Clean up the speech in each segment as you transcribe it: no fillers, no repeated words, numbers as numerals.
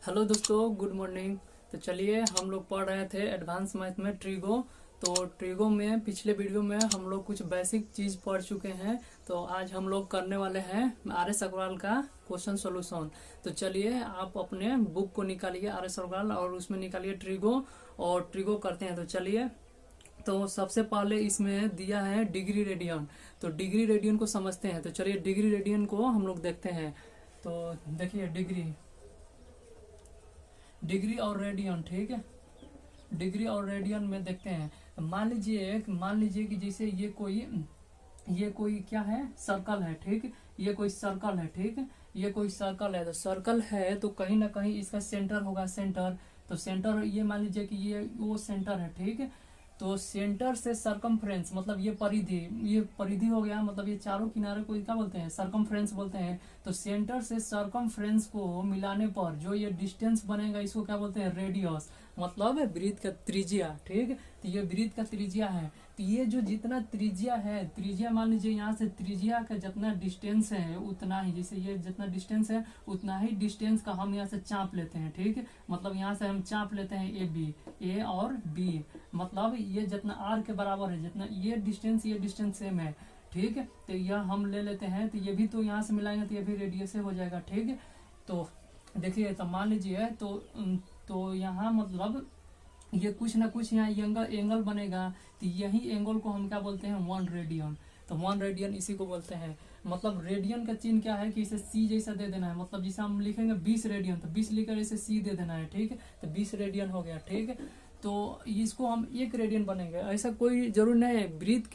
Hello दोस्तों, good morning. तो चलिए हम लोग पढ़ रहे थे एडवांस मैथ में ट्रिगो। तो ट्रिगो में पिछले वीडियो में हम लोग कुछ बेसिक चीज़ पढ़ चुके हैं। तो आज हम लोग करने वाले हैं आर एस अग्रवाल का क्वेश्चन सॉल्यूशन। तो चलिए आप अपने बुक को निकालिए आर एस अग्रवाल और उसमें निकालिए ट्रिगो और ट्रिगो करते हैं। तो चलिए, तो सबसे पहले इसमें दिया है डिग्री रेडियन। तो डिग्री रेडियन को समझते हैं। तो चलिए डिग्री रेडियन को हम लोग देखते हैं। तो देखिए डिग्री और रेडियन, ठीक है। डिग्री और रेडियन में देखते हैं। तो मान लीजिए कि जैसे ये कोई क्या है, सर्कल है, ठीक। ये कोई सर्कल है, ठीक। ये कोई सर्कल है। तो सर्कल है तो कहीं ना कहीं इसका सेंटर होगा, सेंटर। तो सेंटर, ये मान लीजिए कि ये वो सेंटर है, ठीक। तो सेंटर से सरकमफ्रेंस मतलब ये परिधि हो गया। मतलब ये चारों किनारे को क्या बोलते हैं, सरकमफ्रेंस बोलते हैं। तो सेंटर से सरकमफ्रेंस को मिलाने पर जो ये डिस्टेंस बनेगा इसको क्या बोलते हैं, रेडियस। मतलब वृत्त का त्रिज्या, ठीक। तो ये वृत्त का त्रिज्या है। तो ये जो जितना त्रिज्या है, त्रिज्या मान लीजिए यहाँ से त्रिज्या का जितना डिस्टेंस है उतना ही, जैसे ये जितना डिस्टेंस है उतना ही डिस्टेंस का हम यहाँ से चाप लेते हैं, ठीक। मतलब यहाँ से हम चाप लेते हैं ए और बी। मतलब ये जितना आर के बराबर है, जितना ये डिस्टेंस सेम है, ठीक है। तो यह हम ले लेते हैं। तो ये भी तो यहाँ से मिलाएंगे तो ये भी रेडियस से हो जाएगा, ठीक है। तो देखिए, तो मान लीजिए तो यहाँ मतलब ये कुछ ना कुछ यहाँ एंगल बनेगा। तो यही एंगल को हम क्या बोलते हैं, 1 रेडियन। तो 1 रेडियन इसी को बोलते हैं। मतलब रेडियन का चिन्ह क्या है कि इसे सी जैसा दे देना है। मतलब जैसे हम लिखेंगे 20 रेडियन तो 20 लिखकर इसे सी दे देना है, ठीक है। तो 20 रेडियन हो गया, ठीक है। तो इसको हम 1 रेडियन बनेंगे। ऐसा कोई जरूर नहीं है वृत्त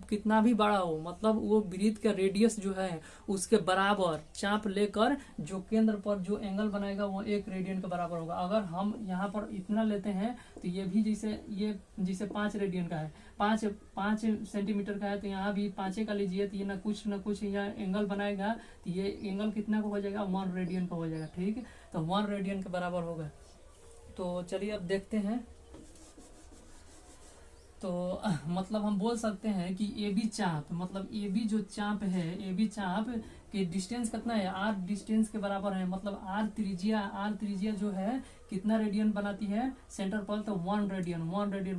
कितना भी बड़ा हो, मतलब वो वृत्त का रेडियस जो है उसके बराबर चाप लेकर जो केंद्र पर जो एंगल बनाएगा वो 1 रेडियन के बराबर होगा। अगर हम यहाँ पर इतना लेते हैं तो ये भी जैसे 5 रेडियन का है, 5 सेंटीमीटर का है, तो यहाँ भी 5 का लीजिए। तो ये ना कुछ यहाँ एंगल बनाएगा। तो ये एंगल कितना का हो जाएगा, 1 रेडियन का हो जाएगा, ठीक है। तो 1 रेडियन के बराबर होगा। तो चलिए अब देखते हैं। तो मतलब हम बोल सकते हैं कि ए बी चाप, मतलब ए बी जो चाप है, ए बी चाप के डिस्टेंस कितना है, आर डिस्टेंस के बराबर है। मतलब आर त्रिज्या जो है कितना रेडियन बनाती है सेंटर पर, तो 1 रेडियन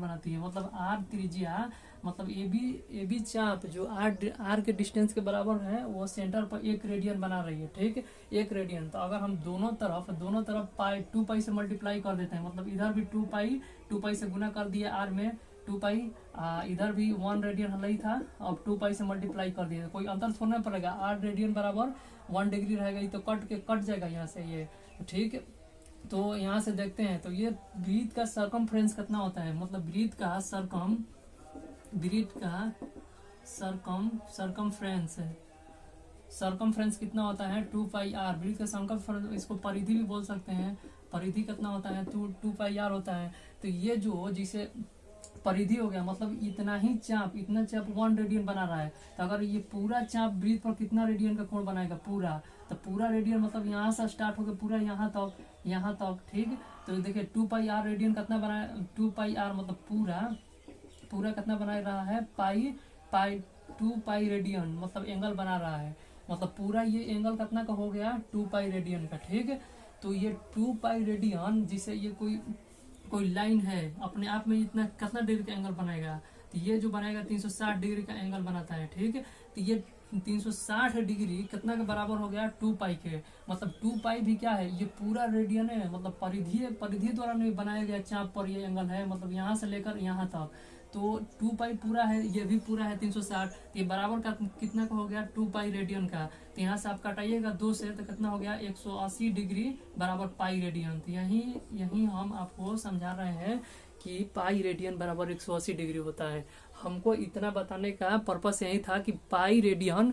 बनाती है। मतलब आर त्रिज्या, मतलब ए बी चाप जो आर के डिस्टेंस के बराबर है वो सेंटर पर 1 रेडियन बना रही है, ठीक। 1 रेडियन। तो अगर हम दोनों तरफ पाई 2 पाई से मल्टीप्लाई कर देते हैं, मतलब इधर भी 2 पाई से गुना कर दिया आर में 2 पाई, इधर भी 1 रेडियन हल ही था। अब 2 पाई से मल्टीप्लाई कर दिया, कोई अंतर थोड़ा ना पड़ेगा। 8 रेडियन बराबर 1 डिग्री रहेगा। ये तो कट जाएगा यहाँ से ये, ठीक है। तो यहाँ से देखते हैं। तो ये वृत्त का सरकमफ्रेंस कितना होता है, मतलब वृत्त का सरकमफ्रेंस है। सरकमफ्रेंस कितना होता है, 2 पाई आर। वृत्त का सरकमफ्रेंस, इसको परिधि भी बोल सकते हैं। परिधि कितना होता है, 2 पाई आर होता है। तो ये जो जिसे परिधि हो गया, मतलब इतना चाप 1 रेडियन बना रहा है। तो अगर ये पूरा चाप वृत्त पर कितना रेडियन का कोण बनाएगा, पूरा। तो पूरा रेडियन मतलब यहाँ से स्टार्ट होकर पूरा यहाँ तक, ठीक। तो देखिए 2 पाई आर रेडियन कितना बनाए, 2 पाई आर मतलब पूरा कितना बना रहा है, पाई 2 पाई रेडियन, मतलब एंगल बना रहा है। मतलब पूरा ये एंगल कितना का हो गया, 2 पाई रेडियन का, ठीक है। तो ये 2 पाई रेडियन, जिसे ये कोई लाइन है अपने आप में इतना कितना डिग्री का एंगल बनाएगा, तो ये जो बनाएगा 360 डिग्री का एंगल बनाता है, ठीक है। तो ये 360 डिग्री कितना के बराबर हो गया, 2 पाई के। मतलब 2 पाई भी क्या है, ये पूरा रेडियन है। मतलब परिधि द्वारा नहीं बनाया गया चाप पर ये एंगल है, मतलब यहाँ से लेकर यहाँ तक। तो 2 पाई पूरा है, ये भी पूरा है 360। तो ये बराबर का कितना का हो गया, 2 पाई रेडियन का। तो यहाँ से आप कटाइएगा 2 से, तो कितना हो गया, 180 डिग्री बराबर पाई रेडियन। तो यही हम आपको समझा रहे हैं कि पाई रेडियन बराबर 180 डिग्री होता है। हमको इतना बताने का पर्पस यही था कि पाई रेडियन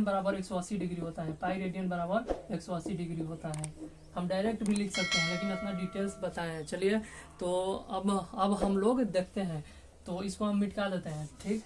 बराबर 180 डिग्री होता है। पाई रेडियन बराबर 180 डिग्री होता है। हम डायरेक्ट भी लिख सकते हैं, लेकिन अपना डिटेल्स बताए हैं। चलिए, तो अब हम लोग देखते हैं। तो इसको हम मिटा देते हैं, ठीक।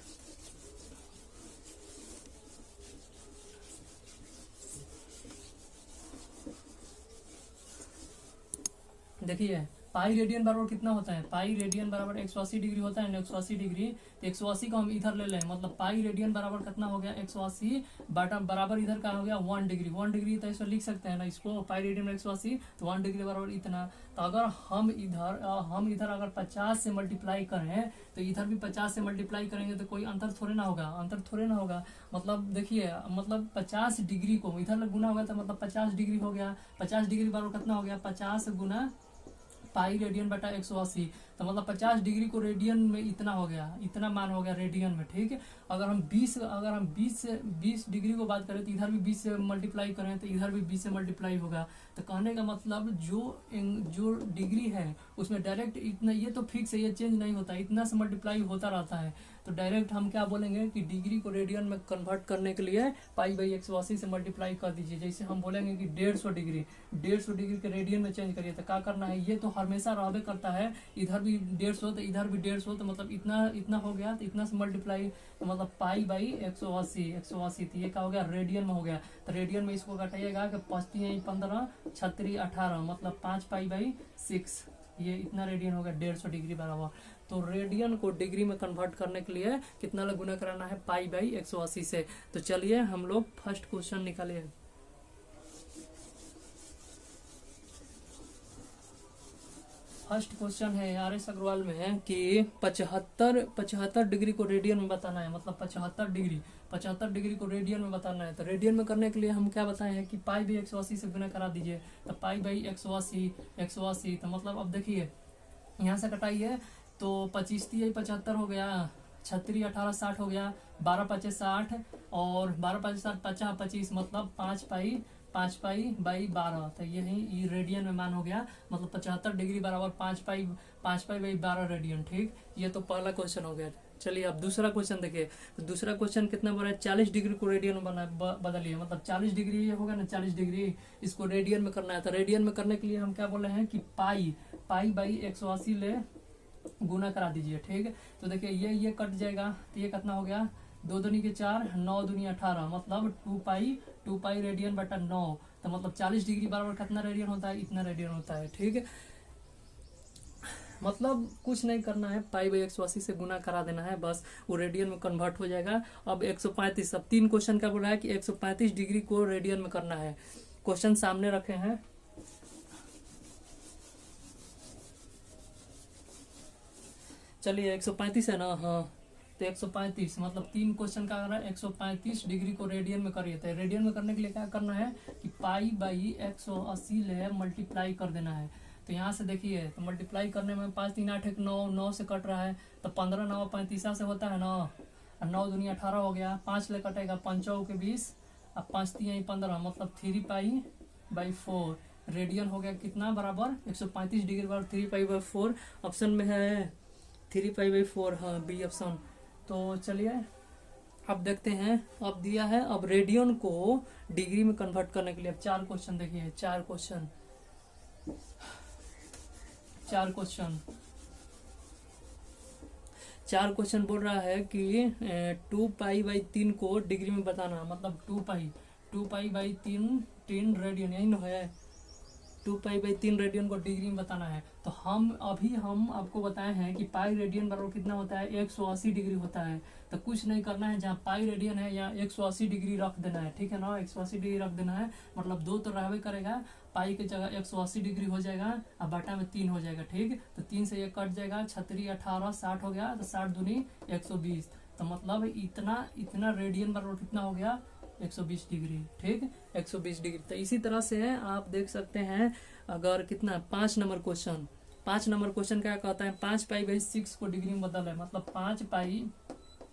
देखिए पाई रेडियन बराबर कितना होता है, पाई रेडियन बराबर 180 डिग्री होता है ना, 180 डिग्री। तो 180 को हम इधर ले लें, मतलब पाई रेडियन बराबर कितना हो गया 180 बराबर इधर का हो गया 1 डिग्री। 1 डिग्री तो ऐसा लिख सकते हैं ना इसको, पाई रेडियन में 180 तो 1 डिग्री बराबर इतना। तो अगर हम इधर अगर 50 से मल्टीप्लाई करें तो इधर भी 50 से मल्टीप्लाई करेंगे तो कोई अंतर थोड़े ना होगा, अंतर थोड़े ना होगा। मतलब देखिए, मतलब 50 डिग्री को इधर गुना होगा तो मतलब 50 डिग्री हो गया। 50 डिग्री बराबर कितना हो गया, 50 गुना पाई रेडियन बटा 180। तो मतलब 50 डिग्री को रेडियन में इतना हो गया, इतना मान हो गया रेडियन में, ठीक है। अगर हम 20 डिग्री को बात करें तो इधर भी 20 से मल्टीप्लाई करें तो इधर भी 20 से मल्टीप्लाई होगा। तो कहने का मतलब जो डिग्री है उसमें डायरेक्ट इतना, ये तो फिक्स है, ये चेंज नहीं होता, इतना से मल्टीप्लाई होता रहता है। तो डायरेक्ट हम क्या बोलेंगे कि डिग्री को रेडियन में कन्वर्ट करने के लिए पाई बाई 180 से मल्टीप्लाई कर दीजिए। जैसे हम बोलेंगे कि 150 डिग्री के रेडियन में चेंज करिए, तो क्या करना है, ये तो हमेशा रहबे करता है, इधर भी 150 तो इधर भी 150, तो मतलब इतना हो गया, तो इतना से मल्टीप्लाई, तो मतलब पाई बाई 180 तो ये क्या हो गया, रेडियन में हो गया। तो रेडियन में इसको घटाइएगा कि 5 15 36 18, मतलब 5 पाई बाई 6, ये इतना रेडियन हो गया 150 डिग्री बराबर। तो रेडियन को डिग्री में कन्वर्ट करने के लिए कितना गुना कराना है, पाई बाई 180 से। तो चलिए हम लोग फर्स्ट क्वेश्चन निकाले। फर्स्ट क्वेश्चन है आर.एस. अग्रवाल में है कि 75 डिग्री को रेडियन में बताना है, मतलब 75 डिग्री को रेडियन में बताना है। तो रेडियन में करने के लिए हम क्या बताए हैं कि पाई बाई 180 से गुना करा दीजिए। तो पाई बाई 180 तो मतलब अब देखिए यहाँ से कटाइए तो 25 3 75 हो गया, 36 18 60 हो गया, 12 5 60 और 12 5 60 50 25, मतलब 5 पाई बाई 12। तो यही रेडियन में मान हो गया, मतलब 75 डिग्री बराबर 5 पाई बाई 12 रेडियन, ठीक। ये तो पहला क्वेश्चन हो गया। चलिए अब दूसरा क्वेश्चन देखिए। तो दूसरा क्वेश्चन कितना बड़ा है, 40 डिग्री को रेडियन में बदलिए, मतलब 40 डिग्री ये होगा ना, 40 डिग्री इसको रेडियन में करना है। तो रेडियन में करने के लिए हम क्या बोले हैं कि पाई बाई 180 ले गुना करा दीजिए, ठीक है। तो देखिए ये कट जाएगा, तो ये कितना हो गया, 2 दूनी के 4, 9 दूनी 18, मतलब 2 पाई रेडियन बटा 9। तो मतलब 40 डिग्री बराबर कितना रेडियन होता है, इतना रेडियन होता है, ठीक है। मतलब कुछ नहीं करना है, पाई बाई 180 से गुना करा देना है, बस वो रेडियन में कन्वर्ट हो जाएगा। अब 135, अब 3 क्वेश्चन का बोला है कि 135 डिग्री को रेडियन में करना है। क्वेश्चन सामने रखे हैं, चलिए 135 है ना, हाँ। तो 135 मतलब 3 क्वेश्चन का अगर 135 डिग्री को रेडियन में करिए। तो रेडियन में करने के लिए क्या करना है कि पाई बाई 180 ले मल्टीप्लाई कर देना है। तो यहाँ से देखिए, तो मल्टीप्लाई करने में 5 3 8 1 9 से कट रहा है, तो 15 9 35 से होता है ना, 9 दूनी 18 हो गया, 5 ले कटेगा 5 के 20, अब 5 3 15, मतलब 3 पाई बाई 4 रेडियन हो गया, कितना बराबर 135 डिग्री बराबर 3 पाई बाई 4। ऑप्शन में है 3 पाई बाई 4, हाँ बी ऑप्शन। तो चलिए अब देखते हैं, अब दिया है, अब रेडियन को डिग्री में कन्वर्ट करने के लिए अब 4 क्वेश्चन देखिए, 4 क्वेश्चन बोल रहा है कि 2 पाई बाई 3 को डिग्री में बताना, मतलब 2 पाई बाई 3 रेडियन, यही ना है, 2 पाई बाई 3 रेडियन को डिग्री में बताना है। तो हम आपको बताए हैं कि पाई रेडियन बराबर कितना होता है, 180 डिग्री होता है। तो कुछ नहीं करना है, जहाँ पाई रेडियन है यहाँ 180 डिग्री रख देना है, ठीक है ना, 180 डिग्री रख देना है, मतलब 2 तो रहबे करेगा, पाई की जगह 180 डिग्री हो जाएगा, अब बटा में 3 हो जाएगा, ठीक। तो 3 से ये कट जाएगा, 36 18 60 हो गया, तो 60 दूनी 120, तो मतलब इतना रेडियन बराबर कितना हो गया, 120 डिग्री, ठीक, 120 डिग्री। तो इसी तरह से आप देख सकते हैं, अगर कितना 5 नंबर क्वेश्चन क्या कहता है, 5 पाई बाई 6 को डिग्री में बदल है, मतलब 5 पाई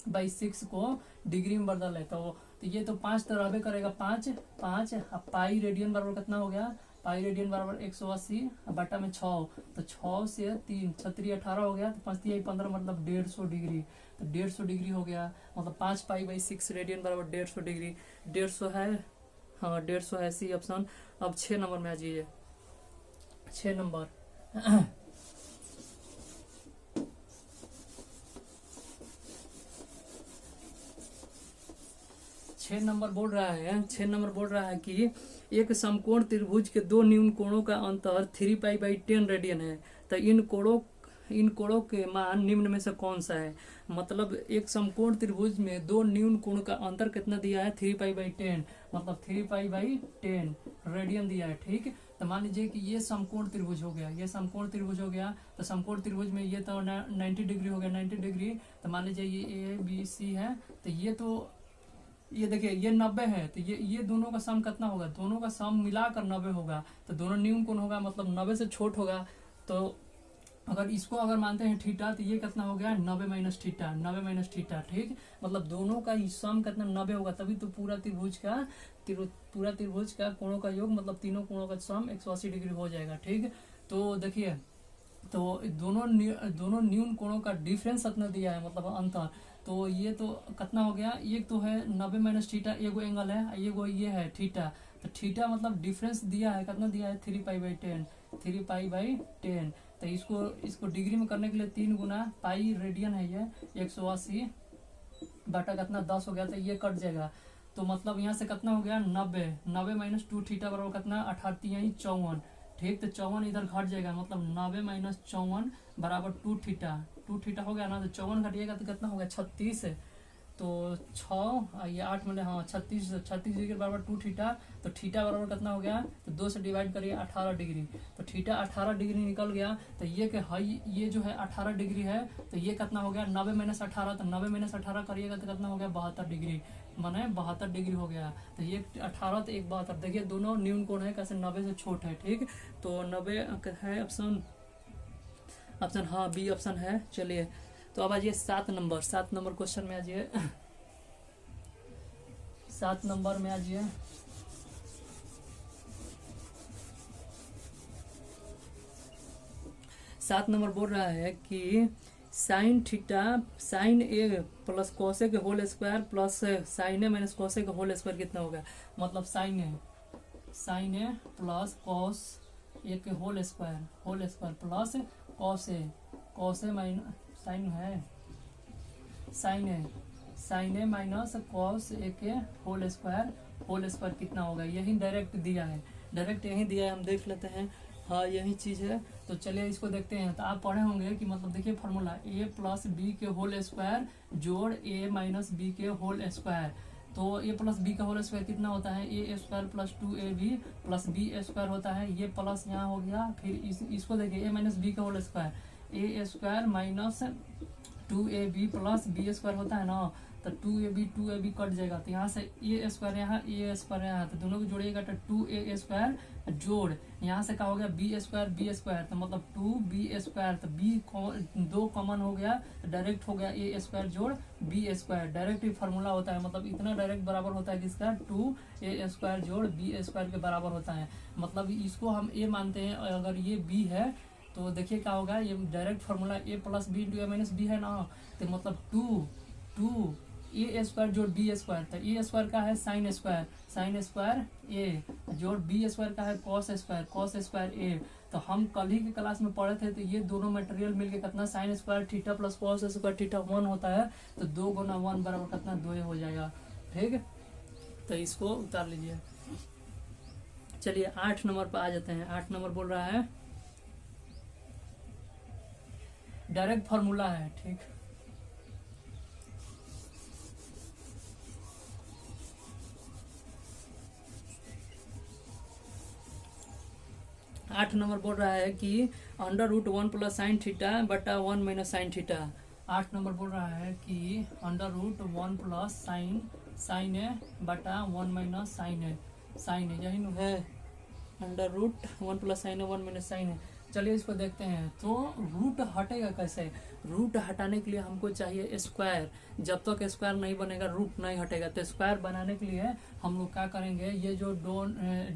बाई 6 को डिग्री में बदल है। तो ये तो 5 तो रहबे करेगा, 5 अब पाई रेडियन बराबर कितना हो गया, पाई रेडियन बराबर 180, बटा में 6, तो 6 से 3 36 18 हो गया, तो 5 3 15, मतलब 150 डिग्री। तो 150 डिग्री हो गया, मतलब 5 पाई बाई 6 रेडियन बराबर 150 डिग्री, 150 है, हाँ 150 है, सी ऑप्शन। अब 6 नंबर में आ जाइए, 6 नंबर 6 नंबर बोल रहा है कि एक समकोण त्रिभुज के 2 न्यून कोणों का अंतर 3 पाई बाई 10 रेडियन है। तो इन कोणों के मान निम्न में से कौन सा है। मतलब एक समकोण त्रिभुज में दो न्यून कोण का अंतर कितना दिया है 3π/10, मतलब 3π/10 रेडियन दिया है। ठीक, तो मान लीजिए कि ये समकोण त्रिभुज हो गया, ये समकोण त्रिभुज हो गया, तो समकोण त्रिभुज में ये तो 90 डिग्री हो गया, 90 डिग्री। तो मान लीजिए ये ABC है, तो ये देखिए ये 90 है, तो ये दोनों का सम कितना होगा, दोनों का सम मिलाकर 90 होगा, तो दोनों न्यून कोण होगा, मतलब 90 से छोट होगा। तो अगर इसको अगर मानते हैं थीटा, तो ये कितना हो गया 90 माइनस थीटा, 90 माइनस थीटा। ठीक, मतलब दोनों का सम कितना 90 होगा, तभी तो पूरा त्रिभुज का कोणों का योग, मतलब तीनों कोणों का सम 180 डिग्री हो जाएगा। ठीक, तो देखिए, तो दोनों न्यून कोणों का डिफरेंस कितना दिया है, मतलब अंतर। तो ये तो कितना हो गया, एक तो है 90 माइनस थीटा, एगो एंगल है, एगो ये है थीटा। तो थीटा मतलब डिफरेंस दिया है, कितना दिया है 3π/10, 3π/10। तो इसको डिग्री में करने के लिए 3 गुना पाई रेडियन है, ये 180 बटा कितना 10 हो गया, तो ये कट जाएगा। तो मतलब यहाँ से कितना हो गया 90 माइनस 2 थीटा बराबर कितना 54। ठीक, तो 54 इधर घट जाएगा, मतलब 90 माइनस 54 बराबर 2 थीटा हो गया ना। तो 54 घटिएगा तो कितना हो गया 36, तो 6 ये 8 मिले, हाँ 36 डिग्री के बराबर 2 थीटा। तो थीटा बराबर कितना हो गया, तो 2 से डिवाइड करिए 18 डिग्री, तो थीटा 18 डिग्री निकल गया। तो ये जो है 18 डिग्री है, तो ये कितना हो गया 90 माइनस 18, तो 90 माइनस 18 करिएगा तो कितना हो गया 72 डिग्री, माने 72 डिग्री हो गया। तो ये 18 तो एक 72, देखिए दोनों न्यून कोण है, कैसे 90 से छोट है। ठीक, तो 90 है ऑप्शन हाँ बी ऑप्शन है। चलिए, तो अब आइए 7 नंबर क्वेश्चन में आइए, 7 नंबर में आइए। सात नंबर बोल रहा है कि sign A plus cos A के whole square plus sign A minus cos A के होल स्क्वायर कितना होगा। मतलब sign A plus cos A के whole square plus cos A minus sign A minus cos A के whole square कितना होगा। यही डायरेक्ट दिया है, हम देख लेते हैं। हाँ यही चीज़ है, तो चलिए इसको देखते हैं। तो आप पढ़े होंगे कि मतलब देखिए फार्मूला a प्लस बी के होल स्क्वायर जोड़ a माइनस बी के होल स्क्वायर। तो a प्लस बी का होल स्क्वायर कितना होता है, A square plus 2ab plus B square होता है। ये प्लस यहाँ हो गया, फिर इसको देखिए a माइनस बी का whole square, A square minus 2ab plus B square होता है ना। तो 2ab कट जाएगा, तो यहाँ से ए स्क्वायर यहाँ, तो दोनों को जोड़िएगा तो 2a स्क्वायर जोड़ यहाँ से क्या हो गया बी स्क्वायर, तो मतलब 2b स्क्वायर, तो b दो कॉमन हो गया, तो डायरेक्ट हो गया ए स्क्वायर जोड़ बी स्क्वायर। डायरेक्ट ही फार्मूला होता है, मतलब इतना डायरेक्ट बराबर होता है किसका 2a स्क्वायर जोड़ बी स्क्वायर के बराबर होता है। मतलब इसको हम a मानते हैं, अगर ये b है तो देखिए क्या होगा, ये direct formula a plus B into a minus B है ना। तो मतलब 2 ए स्क्वायर जोड़ बी स्क्वायर, तो ए स्क्वायर का है साइन स्क्वायर ए जोड़ बी स्क्वायर का है कॉस स्क्वायर ए। तो हम कल ही के क्लास में पढ़े थे, तो ये दोनों मटेरियल मिलके कितना sine square theta plus cos square theta 1 होता है। तो 2 गुना 1 बराबर कितना 2 हो जाएगा। ठीक, तो इसको उतार लीजिए। चलिए 8 नंबर पर आ जाते हैं। 8 नंबर बोल रहा है डायरेक्ट फार्मूला है। ठीक, आठ नंबर बोल रहा है कि √1 प्लस साइन थीटा बटा 1 माइनस साइन थीटा। 8 नंबर बोल रहा है कि √1 प्लस साइन ए बटा 1 माइनस साइन ए यही है। √1 प्लस साइन ए 1 माइनस साइन ए। चलिए इसको देखते हैं। तो रूट हटेगा कैसे, रूट हटाने के लिए हमको चाहिए स्क्वायर। जब तक स्क्वायर नहीं बनेगा रूट नहीं हटेगा। तो स्क्वायर बनाने के लिए हम लोग क्या करेंगे, ये जो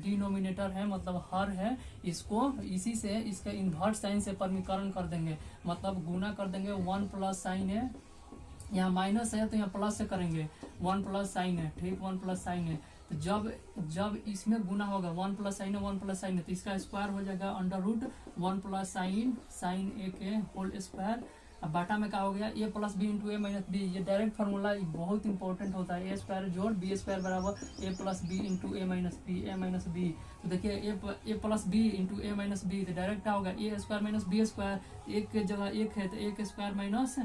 डिनोमिनेटर है मतलब हर है, इसको इसी से इसका इन्वर्स साइन से परिमीकरण कर देंगे, मतलब गुना कर देंगे। 1 प्लस साइन है, यहाँ माइनस है तो यहाँ प्लस से करेंगे 1 प्लस साइन है। ठीक, 1 प्लस साइन है। तो जब इसमें गुना होगा 1 प्लस साइन है 1 प्लस साइन है, तो इसका स्क्वायर हो जाएगा √1 प्लस साइन ए के होल स्क्वायर अब बाटा में क्या हो गया ए प्लस बी इंटू ए माइनस बी, ये डायरेक्ट फार्मूला बहुत इंपॉर्टेंट होता है, ए स्क्वायर जोड़ बी स्क्वायर बराबर ए प्लस बी इंटू ए माइनस बी। तो देखिए ए प्लस बी इंटू ए माइनस बी, तो डायरेक्ट क्या होगा ए स्क्वायर माइनस बी स्क्वायर, एक के जगह एक है तो एक स्क्वायर माइनस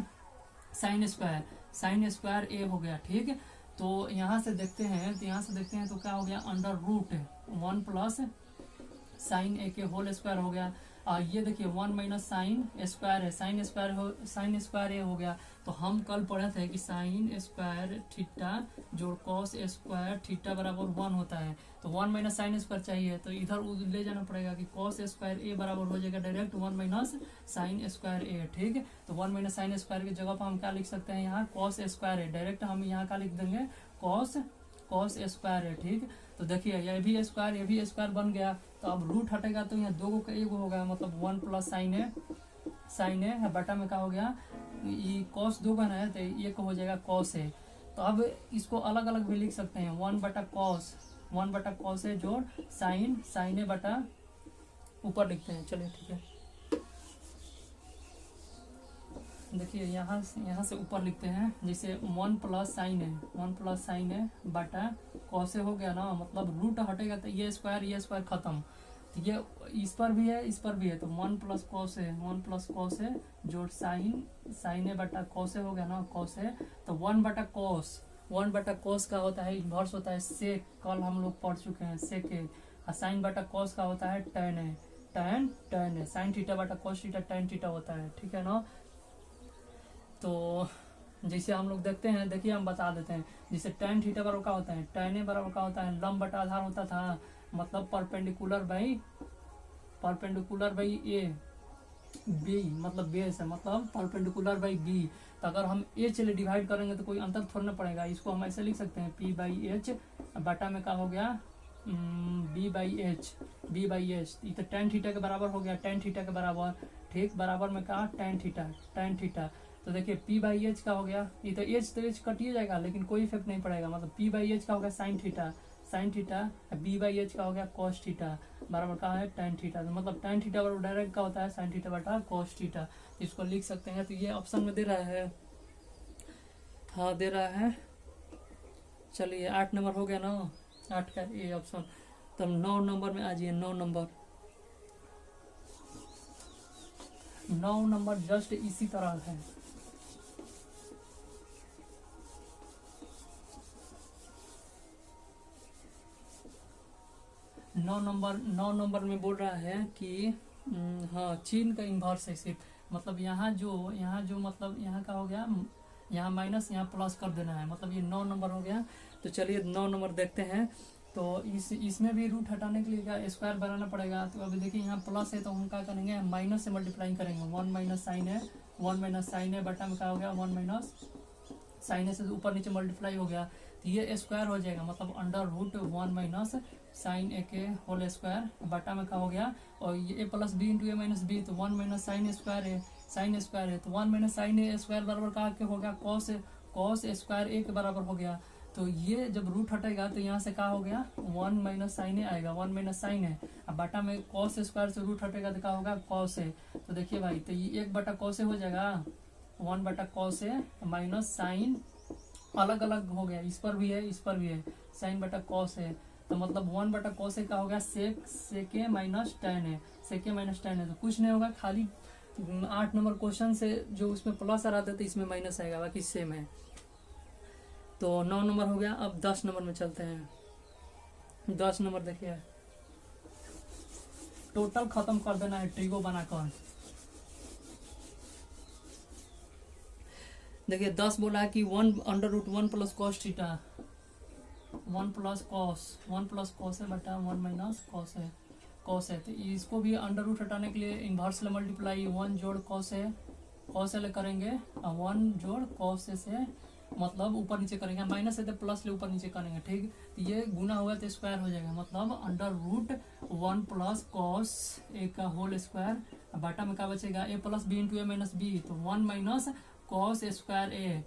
साइन स्क्वायर ए हो गया। ठीक है, तो यहाँ से देखते हैं तो क्या हो गया अंडर रूट 1 प्लस साइन ए के होल स्क्वायर हो गया। और ये देखिए 1 माइनस साइन स्क्वायर है, साइन स्क्वायर ए हो गया। तो हम कल पढ़े थे कि साइन स्क्वायर थीटा जोड़ कॉस स्क्वायर थीटा बराबर 1 होता है। तो 1 माइनस साइन स्क्वायर चाहिए तो इधर ले जाना पड़ेगा कि कॉस स्क्वायर ए बराबर हो जाएगा डायरेक्ट 1 माइनस साइन स्क्वायर ए। ठीक है, तो 1 माइनस साइन स्क्वायर की जगह पर हम क्या लिख सकते हैं, यहाँ कॉस स्क्वायर है, डायरेक्ट हम यहाँ क्या लिख देंगे कॉस स्क्वायर है। ठीक, तो देखिए ये भी स्क्वायर बन गया। तो अब रूट हटेगा तो यहाँ 2 का 1 होगा, मतलब 1 प्लस साइन है बटा में क्या हो गया ये कॉस 2 बना है तो 1 हो जाएगा कॉस है। तो अब इसको अलग अलग भी लिख सकते हैं, 1 बटा कॉस है जोड़ साइन है बटा ऊपर लिखते हैं। चलिए ठीक है, देखिए यहाँ से ऊपर लिखते हैं, जैसे 1 प्लस साइन है बटा कॉस हो गया ना, मतलब रूट हटेगा तो ये स्क्वायर खत्म। तो ये इस पर भी है तो 1 प्लस कॉस है जोड़ साइन है बटा कॉस हो गया ना, कॉस है। तो 1 बटा कॉस का होता है इन्वर्स होता है सेक, कल हम लोग पढ़ चुके हैं सेक है। और साइन बटा कॉस का होता है टैन है, साइन थीटा बटा कॉस थीटा टैन थीटा होता है। ठीक है ना, तो जैसे हम लोग देखते हैं, देखिए हम बता देते हैं, जैसे टैन थीटा बराबर क्या होता है, टैन ए बराबर क्या होता है लंब बटा आधार होता था, मतलब परपेंडिकुलर बाई ए बी, मतलब बेस है, मतलब परपेंडिकुलर बाई बी। तो अगर हम ए चले डिवाइड करेंगे तो कोई अंतर थोड़ा पड़ेगा, इसको हम ऐसे लिख सकते हैं पी बाई एच बटा में क्या हो गया बी बाई एच। ये तो टैन थीटा के बराबर हो गया, टैन थीटा के बराबर। ठीक, बराबर में कहा टैन थीटा। तो देखिए पी बाई एच का हो गया, ये तो एच कटिए जाएगा लेकिन कोई इफेक्ट नहीं पड़ेगा, मतलब पी बाई एच का हो गया sine theta, B by H का हो गया कॉस थीटा बराबर का है टैन थीटा। तो मतलब टैन थीटा बराबर डायरेक्ट का होता है साइन थीटा बटा कॉस थीटा, इसको लिख सकते हैं। तो ये ऑप्शन में दे रहा है, हाँ दे रहा है। चलिए 8 नंबर हो गया ना, 8 का ये ऑप्शन। तब 9 नंबर में आ जाइए, 9 नंबर जस्ट इसी तरह है। नौ नंबर में बोल रहा है कि हाँ चीन का इन्वर्स है सिर्फ, मतलब यहाँ जो मतलब यहाँ का हो गया, यहाँ माइनस यहाँ प्लस कर देना है, मतलब ये 9 नंबर हो गया। तो चलिए 9 नंबर देखते हैं। तो इसमें भी रूट हटाने के लिए क्या स्क्वायर बनाना पड़ेगा। तो अभी देखिए यहाँ प्लस है तो हम क्या करेंगे माइनस से मल्टीप्लाई करेंगे, 1 माइनस साइन है बटा में क्या हो गया 1 माइनस साइन से ऊपर नीचे मल्टीप्लाई हो गया, तो ये स्क्वायर हो जाएगा, मतलब अंडर रूट 1 माइनस साइन ए के होल स्क्वायर बटा में क्या हो गया, और ये ए प्लस बी इंटू ए माइनस बी, तो 1 माइनस साइन स्क्वायर है तो 1 माइनस साइन ए स्क्वायर बराबर का हो गया कॉस स्क्वायर ए के बराबर हो गया। तो ये जब रूट हटेगा तो यहाँ से क्या हो गया 1 माइनस साइन ए आएगा, 1 माइनस साइन है, अब बटा में कॉस स्क्वायर से रूट हटेगा तो क्या होगा कॉस है। तो देखिए भाई, तो ये 1 बटा कॉस हो जाएगा, 1 बटा कॉस है माइनस साइन अलग अलग हो गया, इस पर भी है साइन बटा कॉस है, तो मतलब 1 बटा कॉस है क्या हो गया सेके माइनस टैन है। तो कुछ नहीं होगा, खाली 8 नंबर क्वेश्चन से जो उसमें प्लस आ रहा था तो इसमें माइनस आएगा, बाकी सेम है। तो 9 नंबर हो गया। अब 10 नंबर में चलते हैं। 10 नंबर देखिए, टोटल खत्म कर देना है ट्रिगो बनाकर। देखिए 10 बोला है कि 1 under root 1 plus cos theta, 1 plus cos है बटा 1 माइनस कॉस है। तो इसको भी अंडर रूट हटाने के लिए इन्वर्स ले मल्टीप्लाई 1 जोड़ कॉस है करेंगे, और 1 जोड़ कॉस से मतलब ऊपर नीचे करेंगे, माइनस है तो प्लस ले ऊपर नीचे करेंगे। ठीक, तो ये गुना हुआ तो स्क्वायर हो जाएगा, मतलब under root 1 plus cos A का होल स्क्वायर बटा में क्या बचेगा ए प्लस बी इंटू ए माइनस बी, तो 1 माइनस कॉस स्क्वायर ए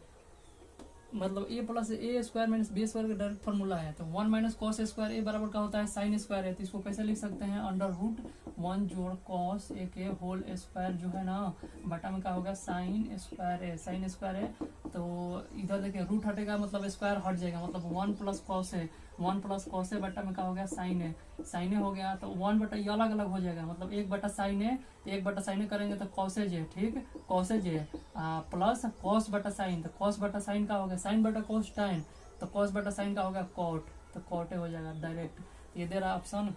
मतलब ए प्लस ए स्क्वायर माइनस बी स्क्वायर का डायरेक्ट फॉर्मूला है। तो 1 माइनस कॉस स्क्वायर ए बराबर का होता है साइन स्क्वायर है, तो इसको कैसे लिख सकते हैं, अंडर रूट 1 जोड़ कॉस ए के होल स्क्वायर जो है ना, बटा में क्या होगा साइन स्क्वायर ए, साइन स्क्वायर है। तो इधर देखिए रूट हटेगा मतलब स्क्वायर हट जाएगा, मतलब 1 प्लस कॉस है, 1 प्लस कॉस है बटा में क्या हो गया साइन है, साइन हो गया। तो 1 बटा ये अलग अलग हो जाएगा, मतलब 1 बटा साइन है, 1 बटा साइन करेंगे तो कॉसेज है, ठीक, कॉसेज है प्लस कॉस बटा साइन, तो कॉस बटा साइन का हो गया साइन बटा कॉस टाइन, तो कॉस बटा साइन का हो गया कॉट, तो कॉट हो जाएगा डायरेक्ट। ये दे रहा ऑप्शन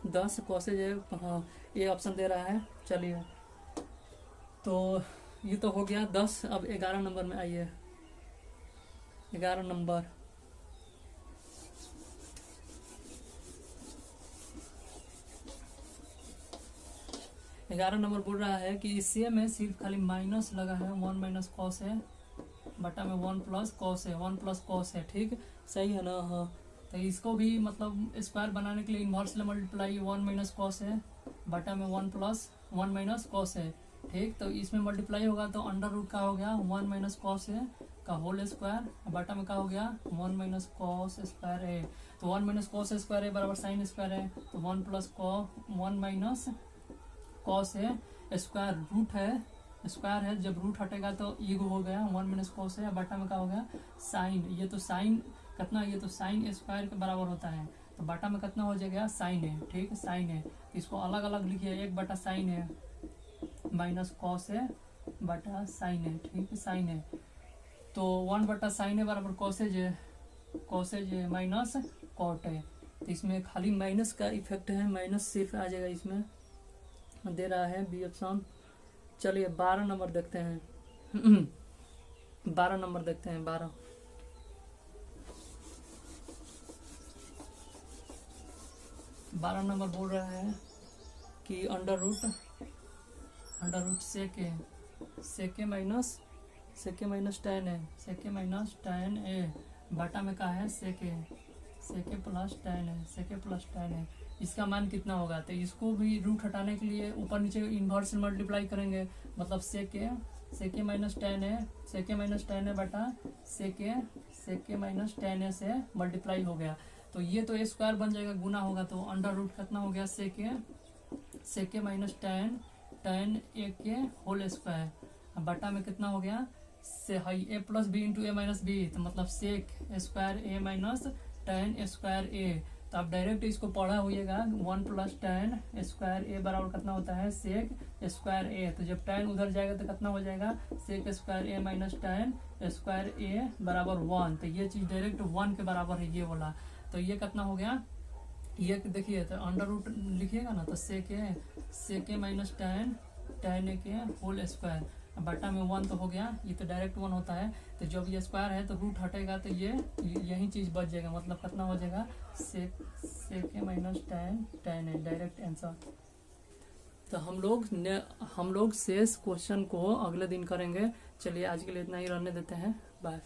10 कॉसेज है, हाँ ये ऑप्शन दे रहा है। चलिए तो ये तो हो गया 10। अब 11 नंबर में आइए, 11 नंबर 11 नंबर बोल रहा है कि इससे में सिर्फ खाली माइनस लगा है, 1 माइनस कॉस है बटा में 1 प्लस कॉस है, 1 प्लस कॉस है, ठीक सही है ना। हाँ तो इसको भी मतलब स्क्वायर बनाने के लिए इन्वर्सली मल्टीप्लाई 1 माइनस कॉस है बटा में 1 प्लस 1 माइनस कॉस है, ठीक। तो इसमें मल्टीप्लाई होगा तो अंडर रूट का हो गया 1 माइनस कॉस है का होल स्क्वायर बटा में क्या हो गया 1 माइनस कॉस स्क्वायर है। तो 1 माइनस कॉस स्क्वायर है बराबर साइन स्क्वायर है, तो 1 प्लस 1 माइनस कॉस है स्क्वायर रूट है, स्क्वायर है, जब रूट हटेगा तो ईगो हो गया 1 माइनस कॉस है बटा में क्या हो गया साइन, ये तो साइन कितना, ये तो साइन स्क्वायर के बराबर होता है, तो बटा में कितना हो जाएगा साइन है, ठीक साइन है। तो इसको अलग अलग लिखिए, 1 बटा साइन है माइनस कॉस है बटा साइन है, ठीक साइन है। तो 1 बटा साइन है बराबर कॉसेज है, कॉसेज है माइनस कॉट है, तो इसमें खाली माइनस का इफेक्ट है, माइनस सिर्फ आ जाएगा, इसमें दे रहा है बी ऑप्शन। चलिए 12 नंबर देखते हैं 12 नंबर देखते हैं, 12 नंबर बोल रहा है कि अंडर रूट सेके माइनस टेन है, सेके माइनस टेन ए बटा में क्या है सेके प्लस टेन है, सेके प्लस टेन है, इसका मान कितना होगा। तो इसको भी रूट हटाने के लिए ऊपर नीचे इन्वर्स मल्टीप्लाई करेंगे, मतलब सेके माइनस टेन है, सेके माइनस टेन है बटा सेके माइनस टेन है से मल्टीप्लाई हो गया, तो ये तो स्क्वायर बन जाएगा, गुना होगा, तो अंडर रूट कितना हो गया सेके माइनस टेन ए के होल स्क्वायर बटा में कितना हो गया से हाई ए प्लस बी इंटू ए माइनस बी, तो मतलब सेक स्क्वायर ए माइनस टेन स्क्वायर ए। तो आप डायरेक्ट इसको पढ़ा होइएगा 1 प्लस टेन स्क्वायर ए बराबर कितना होता है सेक स्क्वायर ए, तो जब टेन उधर जाएगा तो कितना हो जाएगा सेक स्क्वायर ए माइनस टेन स्क्वायर ए बराबर 1, तो ये चीज डायरेक्ट 1 के बराबर है ये वाला। तो ये कितना हो गया, ये देखिए तो अंडर रूट लिखिएगा ना, तो सेके माइनस टेन ए के होल स्क्वायर बटा में 1 तो हो गया, ये तो डायरेक्ट 1 होता है, तो जब ये स्क्वायर है तो रूट हटेगा तो ये यही चीज बच जाएगा, मतलब कितना हो जाएगा सेके माइनस टेन है डायरेक्ट आंसर। तो हम लोग शेष क्वेश्चन को अगले दिन करेंगे। चलिए आज के लिए इतना ही रहने देते हैं, बाय।